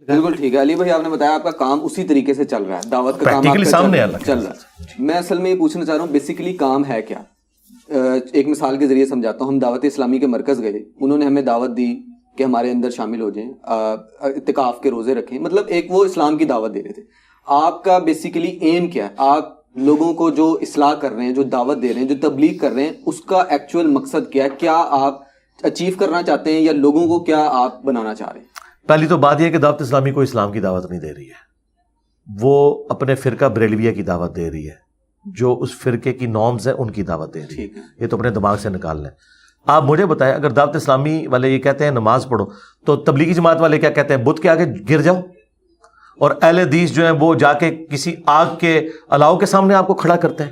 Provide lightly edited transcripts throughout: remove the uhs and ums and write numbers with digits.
بالکل ٹھیک ہے علی بھائی، آپ نے بتایا آپ کا کام اسی طریقے سے چل رہا ہے، دعوت کا کام آپ کا چل رہا ہے. میں اصل میں یہ پوچھنا چاہ رہا ہوں بیسیکلی کام ہے کیا. ایک مثال کے ذریعے سمجھاتا ہوں. ہم دعوت اسلامی کے مرکز گئے، انہوں نے ہمیں دعوت دی کہ ہمارے اندر شامل ہو جائیں، اعتکاف کے روزے رکھیں، مطلب ایک وہ اسلام کی دعوت دے رہے تھے. آپ کا بیسیکلی ایم کیا ہے؟ آپ لوگوں کو جو اصلاح کر رہے ہیں، جو دعوت دے رہے ہیں، جو تبلیغ کر رہے ہیں، اس کا ایکچوئل مقصد کیا ہے؟ کیا آپ اچیو کرنا چاہتے ہیں یا لوگوں کو کیا آپ بنانا چاہ رہے ہیں؟ پہلی تو بات یہ ہے کہ دعوت اسلامی کو اسلام کی دعوت نہیں دے رہی ہے، وہ اپنے فرقہ بریلویہ کی دعوت دے رہی ہے، جو اس فرقے کی نارمز ہیں ان کی دعوت دے رہی ہے. یہ تو اپنے دماغ سے نکال لیں. آپ مجھے بتائیں، اگر دعوت اسلامی والے یہ کہتے ہیں نماز پڑھو، تو تبلیغی جماعت والے کیا کہتے ہیں؟ بت کے آگے گر جاؤ. اور اہل حدیث جو ہیں وہ جا کے کسی آگ کے الاؤ کے سامنے آپ کو کھڑا کرتے ہیں.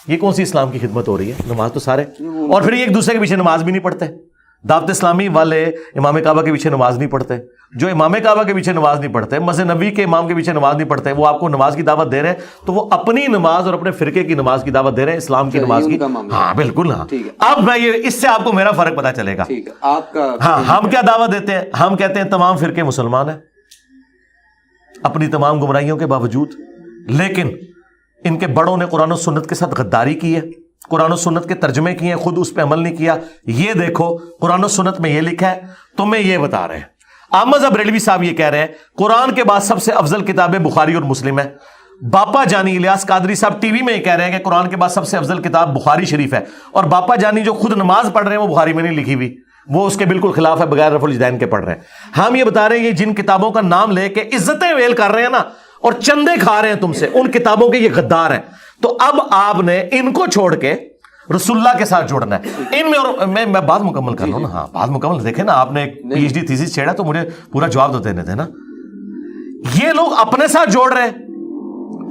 یہ کون سی اسلام کی خدمت ہو رہی ہے؟ نماز تو سارے، اور پھر ایک دوسرے کے پیچھے نماز بھی نہیں پڑھتے. دعوت اسلامی والے امام کعبہ کے پیچھے نماز نہیں پڑھتے. جو امام کعبہ کے پیچھے نماز نہیں پڑھتے، مسجد نبوی کے امام کے پیچھے نماز نہیں پڑھتے، وہ آپ کو نماز کی دعوت دے رہے ہیں، تو وہ اپنی نماز اور اپنے فرقے کی نماز کی دعوت دے رہے ہیں، اسلام کی نماز کی. ہاں بالکل. ہاں اب میں یہ اس سے آپ کو میرا فرق پتا چلے گا. ہاں ہم کیا دعوت دیتے ہیں؟ ہم کہتے ہیں تمام فرقے مسلمان ہیں اپنی تمام گمراہیوں کے باوجود، لیکن ان کے بڑوں نے قرآن و سنت کے ساتھ غداری کی ہے، قرآن و سنت کے ترجمے کیے ہیں، خود اس پہ عمل نہیں کیا. یہ دیکھو قرآن و سنت میں یہ لکھا ہے، تمہیں یہ بتا رہے ہیں. احمد بریلوی صاحب یہ کہہ رہے ہیں قرآن کے بعد سب سے افضل کتابیں بخاری اور مسلم ہے. باپا جانی الیاس قادری صاحب ٹی وی میں یہ کہہ رہے ہیں کہ قرآن کے بعد سب سے افضل کتاب بخاری شریف ہے. اور باپا جانی جو خود نماز پڑھ رہے ہیں وہ بخاری میں نہیں لکھی ہوئی، وہ اس کے بالکل خلاف ہے، بغیر رفع الجدین کے پڑھ رہے ہیں. ہم یہ بتا رہے ہیں یہ جن کتابوں کا نام لے کے عزتیں ویل کر رہے ہیں نا، اور چندے کھا رہے ہیں تم سے، ان کتابوں کے یہ غدار ہیں. تو اب آپ نے ان کو چھوڑ کے رسول اللہ کے ساتھ جوڑنا ہے. ان میں، اور میں بات مکمل کر لوں نا. ہاں بات مکمل. دیکھیں نا، آپ نے ایک پی ایچ ڈی تھیسس چھیڑا تو مجھے پورا جواب تو دینے تھے نا. یہ لوگ اپنے ساتھ جوڑ رہے ہیں.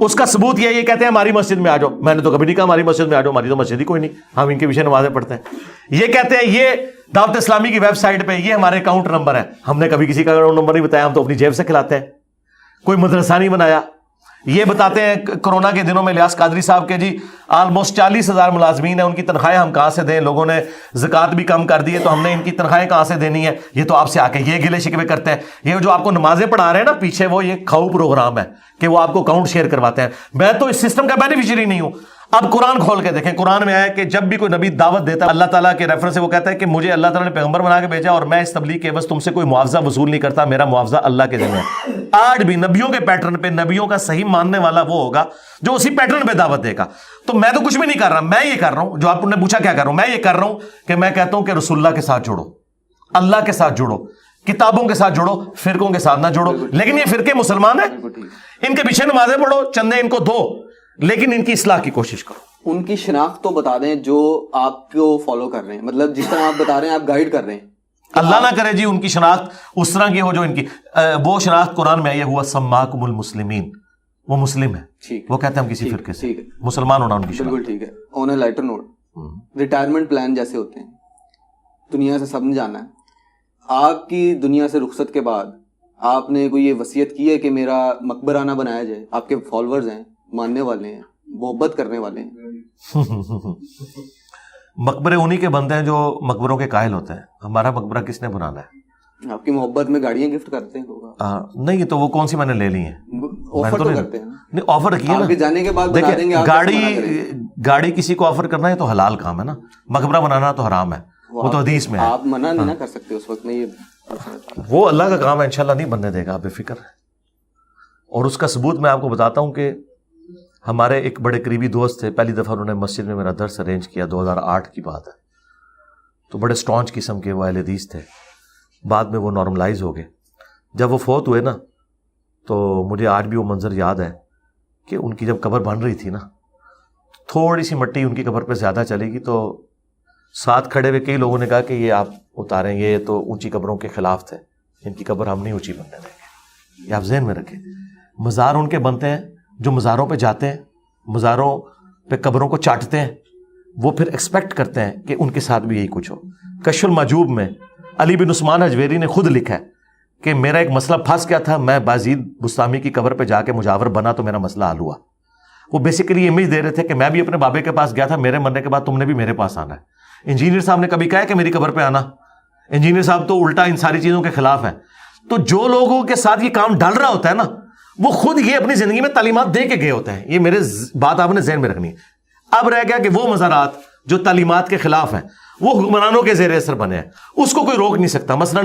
اس کا ثبوت یہ کہتے ہیں ہماری مسجد میں آ جاؤ. میں نے تو کبھی نہیں کہا ہماری مسجد میں آ جاؤ، ہماری تو مسجد ہی کوئی نہیں، ہم ان کے پیچھے نمازیں پڑھتے ہیں. یہ کہتے ہیں یہ دعوت اسلامی کی ویب سائٹ پہ یہ ہمارے اکاؤنٹ نمبر ہے. ہم نے کبھی کسی کا اکاؤنٹ نمبر نہیں بتایا، ہم تو اپنی جیب سے کھلاتے ہیں. کوئی مدرسہ نہیں بنایا. یہ بتاتے ہیں کورونا کے دنوں میں الیاس قادری صاحب کے جی آلموسٹ 40,000 ملازمین ہیں، ان کی تنخواہیں ہم کہاں سے دیں؟ لوگوں نے زکوٰۃ بھی کم کر دی ہے تو ہم نے ان کی تنخواہیں کہاں سے دینی ہے؟ یہ تو آپ سے آ کے یہ گلے شکوے کرتے ہیں. یہ جو آپ کو نمازیں پڑھا رہے ہیں نا پیچھے، وہ یہ کھاؤ پروگرام ہے کہ وہ آپ کو اکاؤنٹ شیئر کرواتے ہیں. میں تو اس سسٹم کا بینیفیشری نہیں ہوں. اب قرآن کھول کے دیکھیں، قرآن میں آیا کہ جب بھی کوئی نبی دعوت دیتا ہے اللہ تعالیٰ کے ریفرنس سے وہ کہتا ہے کہ مجھے اللہ تعالیٰ نے پیغمبر بنا کے بھیجا اور میں اس تبلیغ کے بس تم سے کوئی معاوضہ وصول نہیں کرتا، میرا معاوضہ اللہ کے ذمہ ہے. آج بھی نبیوں کے پیٹرن پہ نبیوں کا صحیح ماننے والا وہ ہوگا جو اسی پیٹرن پہ دعوت دے گا. تو میں تو کچھ بھی نہیں کر رہا، میں یہ کر رہا ہوں جو آپ نے پوچھا کیا کر رہا ہوں، میں یہ کر رہا ہوں کہ میں کہتا ہوں کہ رسول اللہ کے ساتھ جڑو، اللہ کے ساتھ جڑو، کتابوں کے ساتھ جڑو، فرقوں کے ساتھ نہ جڑو. لیکن یہ فرقے مسلمان ہیں، ان کے پیچھے نمازیں پڑھو، چندے ان کو دو، لیکن ان کی اصلاح کی کوشش کرو. ان کی شناخت تو بتا دیں جو آپ کو فالو کر رہے ہیں، مطلب جس طرح آپ بتا رہے ہیں آپ گائیڈ کر رہے ہیں. اللہ نہ کرے جی ان کی شناخت اس طرح کی ہو جو ان کی وہ شناخت قرآن میں آئی ہے، ہوا سماکم المسلمین، وہ مسلم ہے، وہ کہتے ہیں ہم کسی فرقے سے مسلمان ہونا ان کی شناخت. بالکل ٹھیک ہے. آن اے لائٹر نوٹ، ریٹائرمنٹ پلان جیسے ہوتے ہیں، دنیا سے سب نے جانا ہے. آپ کی دنیا سے رخصت کے بعد آپ نے کوئی یہ وصیت کی ہے کہ میرا مقبرہ نہ بنایا جائے؟ آپ کے فالوورز ہیں، ماننے والے ہیں، محبت کرنے والے ہیں. مقبرے انہی کے بندے ہیں جو مقبروں کے قائل ہوتے ہیں. ہمارا مقبرہ کس نے بنانا ہے؟ آپ کی محبت میں گاڑیاں گفٹ کرتے ہیں لوگ. نہیں تو وہ کون سی میں نے لے لی ہیں؟ آفر تو کرتے ہیں. نہیں آفر کیا نا، جانے کے بعد بنا دیں گے. گاڑی کسی کو آفر کرنا ہے تو حلال کام ہے نا، مقبرہ بنانا تو حرام ہے، وہ تو حدیث میں ہے. آپ منع نہیں نہ کر سکتے اس وقت میں. یہ وہ اللہ کا کام ہے، انشاءاللہ نہیں بننے دے گا، آپ بے فکر ہے. اور اس کا ثبوت میں آپ کو بتاتا ہوں کہ ہمارے ایک بڑے قریبی دوست تھے، پہلی دفعہ انہوں نے مسجد میں میرا درس ارینج کیا، 2008 کی بات ہے. تو بڑے سٹانچ قسم کے وہ اہل حدیث تھے. بعد میں وہ نارملائز ہو گئے. جب وہ فوت ہوئے نا تو مجھے آج بھی وہ منظر یاد ہے کہ ان کی جب قبر بن رہی تھی نا، تھوڑی سی مٹی ان کی قبر پہ زیادہ چلے گی تو ساتھ کھڑے ہوئے کئی لوگوں نے کہا کہ یہ آپ اتاریں، یہ تو اونچی قبروں کے خلاف تھے، ان کی قبر ہم نہیں اونچی بننے دیں گے. یہ آپ ذہن میں رکھیں. مزار ان کے بنتے ہیں جو مزاروں پہ جاتے ہیں، مزاروں پہ قبروں کو چاٹتے ہیں، وہ پھر ایکسپیکٹ کرتے ہیں کہ ان کے ساتھ بھی یہی کچھ ہو. کشف المحجوب میں علی بن عثمان حجویری نے خود لکھا ہے کہ میرا ایک مسئلہ پھنس گیا تھا، میں بازید بستامی کی قبر پہ جا کے مجاور بنا تو میرا مسئلہ حل ہوا. وہ بیسیکلی امیج دے رہے تھے کہ میں بھی اپنے بابے کے پاس گیا تھا، میرے مرنے کے بعد تم نے بھی میرے پاس آنا ہے. انجینئر صاحب نے کبھی کہا ہے کہ میری قبر پہ آنا؟ انجینئر صاحب تو الٹا ان ساری چیزوں کے خلاف ہیں. تو جو لوگوں کے ساتھ یہ کام ڈال رہا ہوتا ہے نا وہ خود یہ اپنی زندگی میں تعلیمات دے کے گئے ہوتے ہیں. یہ میرے بات آپ نے ذہن میں رکھنی ہے. اب رہ گیا کہ وہ مزارات جو تعلیمات کے خلاف ہیں وہ حکمرانوں کے زیر اثر بنے ہیں, اس کو کوئی روک نہیں سکتا. مثلا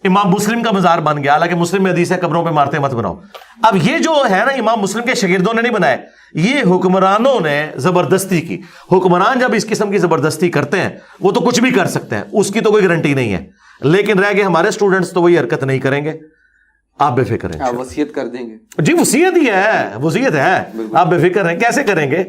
امام مسلم کا مزار بن گیا, حالانکہ مسلم میں حدیث ہے قبروں پہ مارتے مت بناؤ. اب یہ جو ہے نا امام مسلم کے شاگردوں نے نہیں بنایا, یہ حکمرانوں نے زبردستی کی. حکمران جب اس قسم کی زبردستی کرتے ہیں وہ تو کچھ بھی کر سکتے ہیں, اس کی تو کوئی گارنٹی نہیں ہے. لیکن رہ گئے ہمارے اسٹوڈنٹس تو وہی حرکت نہیں کریں گے. آپ بے فکر ہیں, وصیت کر دیں گے. جی وصیت ہی ہے, وصیت ہے, آپ بے فکر ہیں. کیسے کریں گے؟